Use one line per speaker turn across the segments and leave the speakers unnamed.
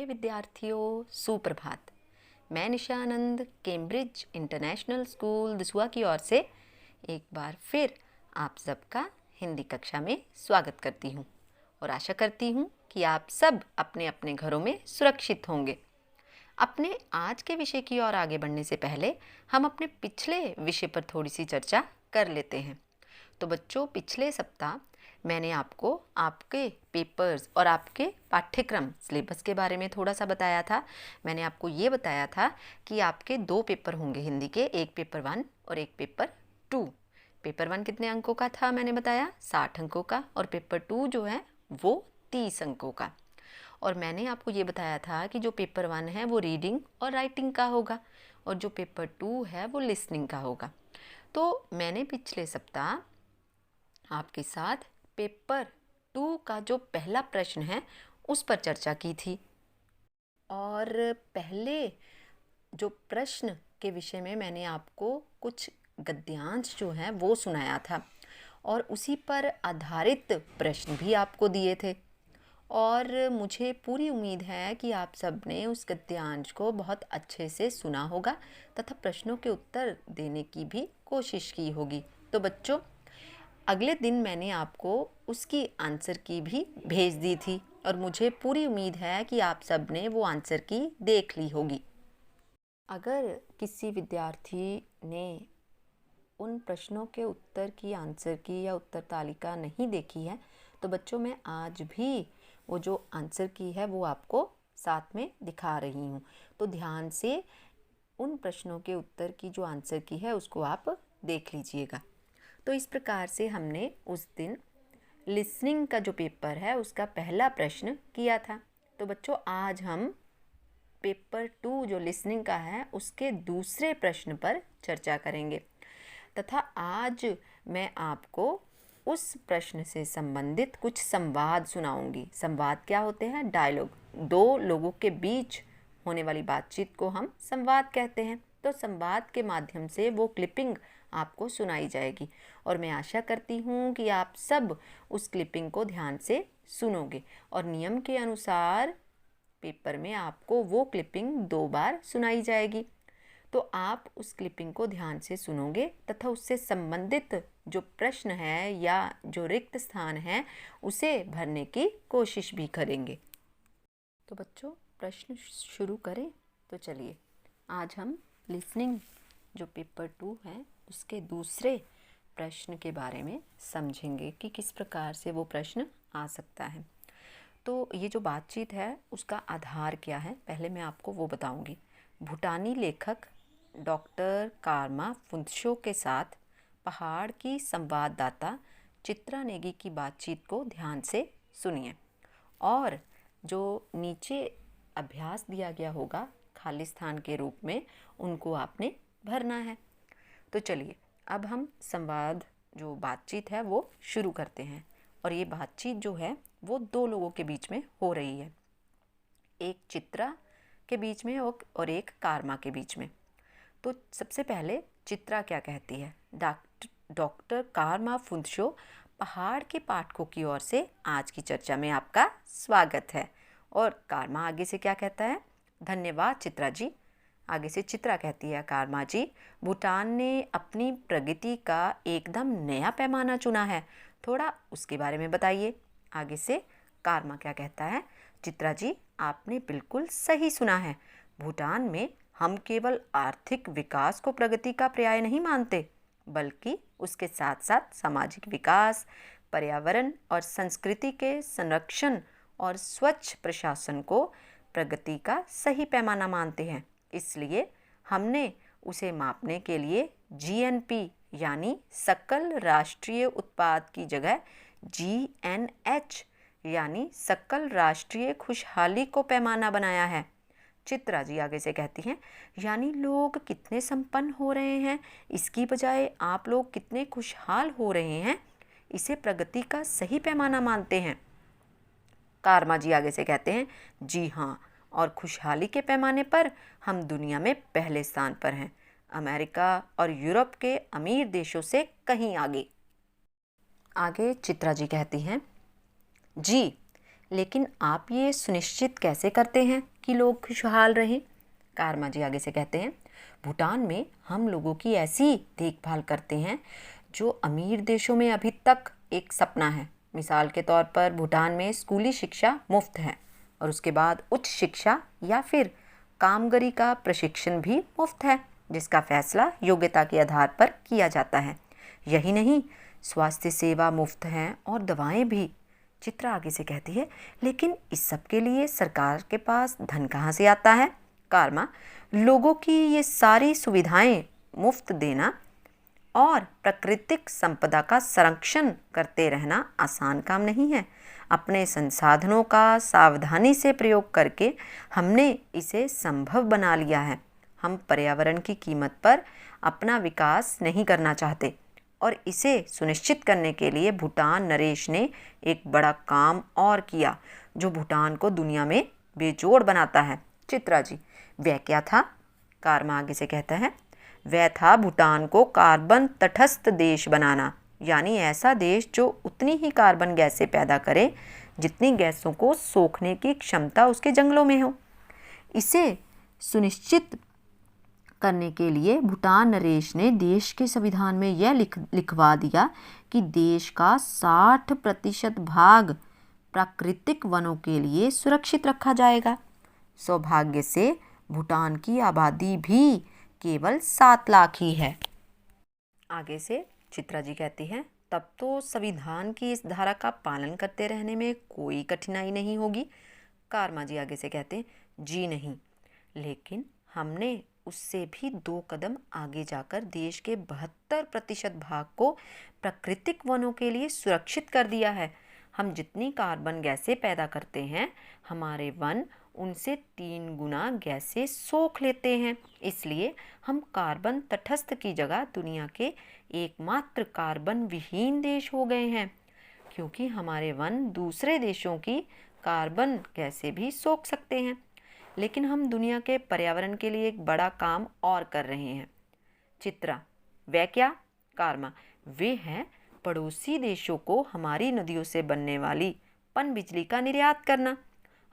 प्यारे विद्यार्थियों, सुप्रभात। मैं निशा आनंद कैम्ब्रिज इंटरनेशनल स्कूल दसुआ की ओर से एक बार फिर आप सबका हिंदी कक्षा में स्वागत करती हूँ और आशा करती हूँ कि आप सब अपने अपने घरों में सुरक्षित होंगे। अपने आज के विषय की ओर आगे बढ़ने से पहले हम अपने पिछले विषय पर थोड़ी सी चर्चा कर लेते हैं। तो बच्चों, पिछले सप्ताह मैंने आपको आपके पेपर्स और आपके पाठ्यक्रम सिलेबस के बारे में थोड़ा सा बताया था। मैंने आपको ये बताया था कि आपके 2 पेपर होंगे हिंदी के, एक पेपर 1 और एक पेपर 2। पेपर 1 कितने अंकों का था मैंने बताया, 60 अंकों का, और पेपर 2 जो है वो 30 अंकों का। और मैंने आपको ये बताया था कि जो पेपर 1 है वो रीडिंग और राइटिंग का होगा और जो पेपर 2 है वो लिसनिंग का होगा। तो मैंने पिछले सप्ताह आपके साथ पेपर 2 का जो पहला प्रश्न है उस पर चर्चा की थी और पहले जो प्रश्न के विषय में मैंने आपको कुछ गद्यांश जो हैं वो सुनाया था और उसी पर आधारित प्रश्न भी आपको दिए थे और मुझे पूरी उम्मीद है कि आप सब ने उस गद्यांश को बहुत अच्छे से सुना होगा तथा प्रश्नों के उत्तर देने की भी कोशिश की होगी। तो बच्चों, अगले दिन मैंने आपको उसकी आंसर की भी भेज दी थी और मुझे पूरी उम्मीद है कि आप सब ने वो आंसर की देख ली होगी। अगर किसी विद्यार्थी ने उन प्रश्नों के उत्तर की आंसर की या उत्तर तालिका नहीं देखी है तो बच्चों, मैं आज भी वो जो आंसर की है वो आपको साथ में दिखा रही हूँ। तो ध्यान से उन प्रश्नों के उत्तर की जो आंसर की है उसको आप देख लीजिएगा। तो इस प्रकार से हमने उस दिन लिसनिंग का जो पेपर है उसका पहला प्रश्न किया था। तो बच्चों, आज हम पेपर 2 जो लिसनिंग का है उसके दूसरे प्रश्न पर चर्चा करेंगे तथा आज मैं आपको उस प्रश्न से संबंधित कुछ संवाद सुनाऊंगी। संवाद क्या होते हैं? डायलॉग। 2 लोगों के बीच होने वाली बातचीत को हम संवाद कहते हैं। तो संवाद के माध्यम से वो क्लिपिंग आपको सुनाई जाएगी और मैं आशा करती हूँ कि आप सब उस क्लिपिंग को ध्यान से सुनोगे और नियम के अनुसार पेपर में आपको वो क्लिपिंग 2 बार सुनाई जाएगी। तो आप उस क्लिपिंग को ध्यान से सुनोगे तथा उससे संबंधित जो प्रश्न है या जो रिक्त स्थान है उसे भरने की कोशिश भी करेंगे। तो बच्चों, प्रश्न शुरू करें। तो चलिए, आज हम लिसनिंग जो पेपर 2 है उसके दूसरे प्रश्न के बारे में समझेंगे कि किस प्रकार से वो प्रश्न आ सकता है। तो ये जो बातचीत है उसका आधार क्या है, पहले मैं आपको वो बताऊंगी। भूटानी लेखक डॉक्टर कारमा फुंत्शो के साथ पहाड़ की संवाददाता चित्रा नेगी की बातचीत को ध्यान से सुनिए और जो नीचे अभ्यास दिया गया होगा खाली स्थान के रूप में उनको आपने भरना है। तो चलिए, अब हम संवाद जो बातचीत है वो शुरू करते हैं और ये बातचीत जो है वो 2 लोगों के बीच में हो रही है, एक चित्रा के बीच में और एक कारमा के बीच में। तो सबसे पहले चित्रा क्या कहती है? डॉक्टर कारमा फुंत्शो पहाड़ के पाठकों की ओर से आज की चर्चा में आपका स्वागत है। और कारमा आगे से क्या कहता है? धन्यवाद चित्रा जी। आगे से चित्रा कहती है, कारमा जी, भूटान ने अपनी प्रगति का एकदम नया पैमाना चुना है, थोड़ा उसके बारे में बताइए। आगे से कारमा क्या कहता है? चित्रा जी, आपने बिल्कुल सही सुना है। भूटान में हम केवल आर्थिक विकास को प्रगति का पर्याय नहीं मानते, बल्कि उसके साथ साथ सामाजिक विकास, पर्यावरण और संस्कृति के संरक्षण और स्वच्छ प्रशासन को प्रगति का सही पैमाना मानते हैं। इसलिए हमने उसे मापने के लिए जीएनपी यानी सकल राष्ट्रीय उत्पाद की जगह जीएनएच यानी सकल राष्ट्रीय खुशहाली को पैमाना बनाया है। चित्रा जी आगे से कहती हैं, यानी लोग कितने संपन्न हो रहे हैं, इसकी बजाय आप लोग कितने खुशहाल हो रहे हैं, इसे प्रगति का सही पैमाना मानते हैं। कारमा जी आगे से कहते हैं, जी हाँ, और खुशहाली के पैमाने पर हम दुनिया में पहले स्थान पर हैं, अमेरिका और यूरोप के अमीर देशों से कहीं आगे। आगे चित्रा जी कहती हैं, जी, लेकिन आप ये सुनिश्चित कैसे करते हैं कि लोग खुशहाल रहें। कारमा जी आगे से कहते हैं, भूटान में हम लोगों की ऐसी देखभाल करते हैं जो अमीर देशों में अभी तक एक सपना है। मिसाल के तौर पर भूटान में स्कूली शिक्षा मुफ्त है और उसके बाद उच्च शिक्षा या फिर कामगरी का प्रशिक्षण भी मुफ्त है, जिसका फैसला योग्यता के आधार पर किया जाता है। यही नहीं, स्वास्थ्य सेवा मुफ्त है और दवाएं भी। चित्रा आगे से कहती है, लेकिन इस सब के लिए सरकार के पास धन कहाँ से आता है? कारमा, लोगों की ये सारी सुविधाएं मुफ्त देना और प्राकृतिक संपदा का संरक्षण करते रहना आसान काम नहीं है। अपने संसाधनों का सावधानी से प्रयोग करके हमने इसे संभव बना लिया है। हम पर्यावरण की कीमत पर अपना विकास नहीं करना चाहते और इसे सुनिश्चित करने के लिए भूटान नरेश ने एक बड़ा काम और किया जो भूटान को दुनिया में बेजोड़ बनाता है। चित्रा जी, वह क्या था? कारमा आगे से कहता है, वह था भूटान को कार्बन तटस्थ देश बनाना, यानी ऐसा देश जो उतनी ही कार्बन गैसें पैदा करे जितनी गैसों को सोखने की क्षमता उसके जंगलों में हो। इसे सुनिश्चित करने के लिए भूटान नरेश ने देश के संविधान में यह लिखवा दिया कि देश का 60% भाग प्राकृतिक वनों के लिए सुरक्षित रखा जाएगा। सौभाग्य से भूटान की आबादी भी केवल 7 लाख ही है। आगे से चित्रा जी कहती हैं, तब तो संविधान की इस धारा का पालन करते रहने में कोई कठिनाई नहीं होगी। कारमा जी आगे से कहते हैं, जी नहीं, लेकिन हमने उससे भी 2 कदम आगे जाकर देश के 72% भाग को प्राकृतिक वनों के लिए सुरक्षित कर दिया है। हम जितनी कार्बन गैसें पैदा करते हैं, हमारे वन उनसे 3 गुना गैसें सोख लेते हैं। इसलिए हम कार्बन तटस्थ की जगह दुनिया के एकमात्र कार्बन विहीन देश हो गए हैं, क्योंकि हमारे वन दूसरे देशों की कार्बन गैसें भी सोख सकते हैं। लेकिन हम दुनिया के पर्यावरण के लिए एक बड़ा काम और कर रहे हैं। चित्रा, वह क्या? कारमा, वे हैं पड़ोसी देशों को हमारी नदियों से बनने वाली पनबिजली का निर्यात करना।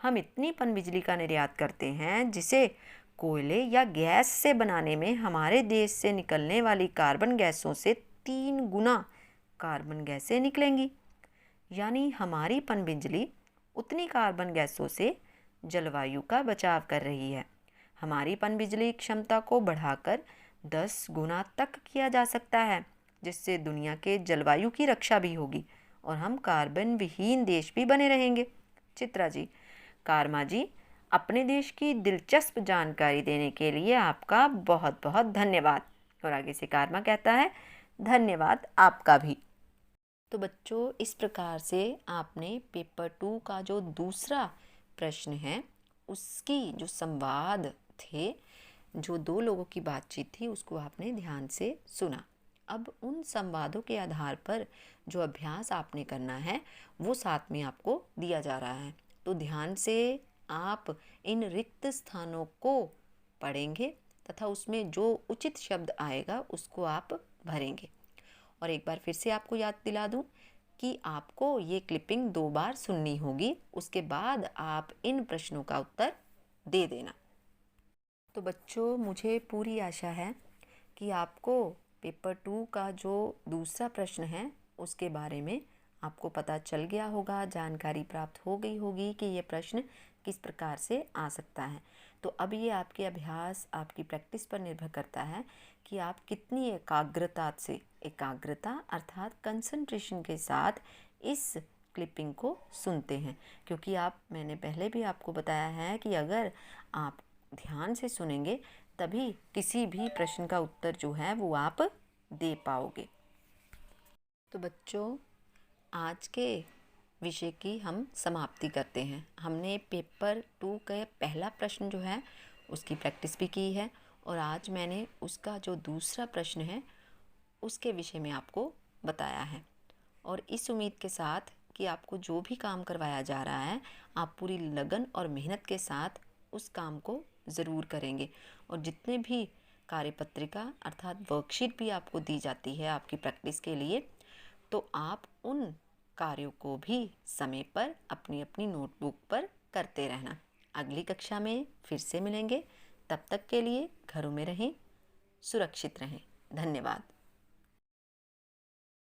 हम इतनी पनबिजली का निर्यात करते हैं जिसे कोयले या गैस से बनाने में हमारे देश से निकलने वाली कार्बन गैसों से 3 गुना कार्बन गैसें निकलेंगी। यानी हमारी पनबिजली उतनी कार्बन गैसों से जलवायु का बचाव कर रही है। हमारी पनबिजली क्षमता को बढ़ाकर 10 गुना तक किया जा सकता है, जिससे दुनिया के जलवायु की रक्षा भी होगी और हम कार्बन विहीन देश भी बने रहेंगे। चित्रा जी, कारमा जी, अपने देश की दिलचस्प जानकारी देने के लिए आपका बहुत बहुत धन्यवाद। और आगे से कारमा कहता है, धन्यवाद आपका भी। तो बच्चों, इस प्रकार से आपने पेपर 2 का जो दूसरा प्रश्न है उसकी जो संवाद थे, जो 2 लोगों की बातचीत थी, उसको आपने ध्यान से सुना। अब उन संवादों के आधार पर जो अभ्यास आपने करना है वो साथ में आपको दिया जा रहा है। तो ध्यान से आप इन रिक्त स्थानों को पढ़ेंगे तथा उसमें जो उचित शब्द आएगा उसको आप भरेंगे। और एक बार फिर से आपको याद दिला दूं कि आपको ये क्लिपिंग 2 बार सुननी होगी, उसके बाद आप इन प्रश्नों का उत्तर दे देना। तो बच्चों, मुझे पूरी आशा है कि आपको पेपर 2 का जो दूसरा प्रश्न है उसके बारे में आपको पता चल गया होगा, जानकारी प्राप्त हो गई होगी कि ये प्रश्न किस प्रकार से आ सकता है। तो अब ये आपके अभ्यास, आपकी प्रैक्टिस पर निर्भर करता है कि आप कितनी एकाग्रता अर्थात कंसंट्रेशन के साथ इस क्लिपिंग को सुनते हैं। क्योंकि मैंने पहले भी आपको बताया है कि अगर आप ध्यान से सुनेंगे तभी किसी भी प्रश्न का उत्तर जो है वो आप दे पाओगे। तो बच्चों, आज के विषय की हम समाप्ति करते हैं। हमने पेपर 2 का पहला प्रश्न जो है उसकी प्रैक्टिस भी की है और आज मैंने उसका जो दूसरा प्रश्न है उसके विषय में आपको बताया है। और इस उम्मीद के साथ कि आपको जो भी काम करवाया जा रहा है आप पूरी लगन और मेहनत के साथ उस काम को ज़रूर करेंगे। और जितने भी कार्यपत्रिका अर्थात वर्कशीट भी आपको दी जाती है आपकी प्रैक्टिस के लिए, तो आप उन कार्यों को भी समय पर अपनी अपनी नोटबुक पर करते रहना। अगली कक्षा में फिर से मिलेंगे। तब तक के लिए घरों में रहें, सुरक्षित रहें। धन्यवाद।